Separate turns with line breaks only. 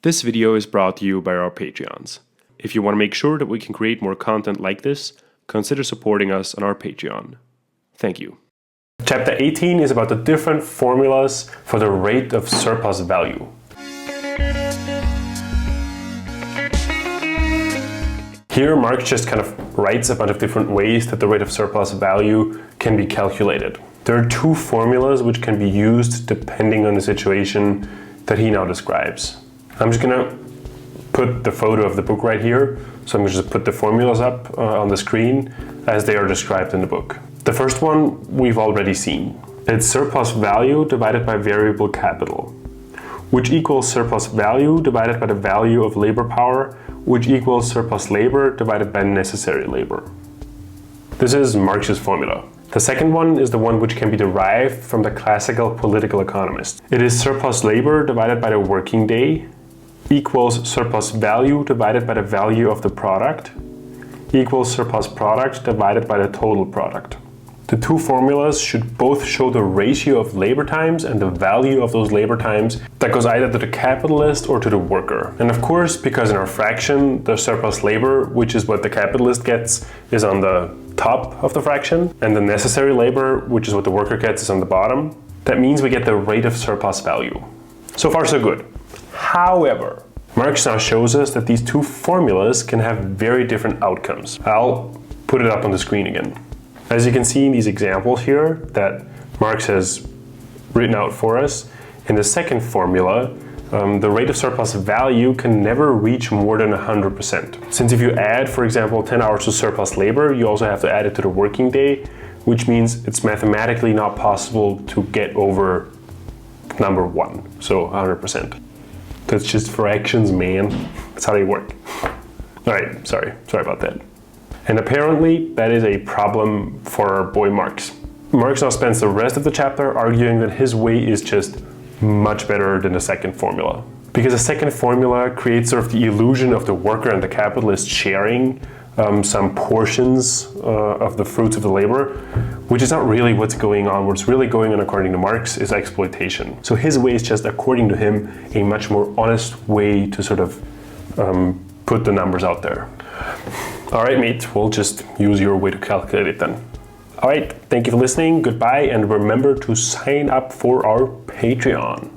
This video is brought to you by our Patreons. If you want to make sure that we can create more content like this, consider supporting us on our Patreon. Thank you. Chapter 18 is about the different formulas for the rate of surplus value. Here, Marx just kind of writes a bunch of different ways that the rate of surplus value can be calculated. There are two formulas which can be used depending on the situation that he now describes. I'm just gonna put the photo of the book right here, so I'm gonna just put the formulas up on the screen as they are described in the book. The first one we've already seen. It's surplus value divided by variable capital, which equals surplus value divided by the value of labor power, which equals surplus labor divided by necessary labor. This is Marx's formula. The second one is the one which can be derived from the classical political economist. It is surplus labor divided by the working day equals surplus value divided by the value of the product equals surplus product divided by the total product. The two formulas should both show the ratio of labor times and the value of those labor times that goes either to the capitalist or to the worker. And of course, because in our fraction, the surplus labor, which is what the capitalist gets, is on the top of the fraction, and the necessary labor, which is what the worker gets, is on the bottom. That means we get the rate of surplus value. So far, so good. However, Marx now shows us that these two formulas can have very different outcomes. I'll put it up on the screen again. As you can see in these examples here that Marx has written out for us, in the second formula, the rate of surplus value can never reach more than 100%. Since if you add, for example, 10 hours to surplus labor, you also have to add it to the working day, which means it's mathematically not possible to get over number 1, so 100%. That's just fractions, man. That's how they work. All right, sorry about that. And apparently that is a problem for our boy Marx. Marx now spends the rest of the chapter arguing that his way is just much better than the second formula. Because the second formula creates sort of the illusion of the worker and the capitalist sharing some portions of the fruits of the labor, which is not really what's going on. What's really going on, according to Marx, is exploitation. So his way is just, according to him, a much more honest way to sort of put the numbers out there. All right, mate, we'll just use your way to calculate it then. All right, thank you for listening, goodbye, and remember to sign up for our Patreon.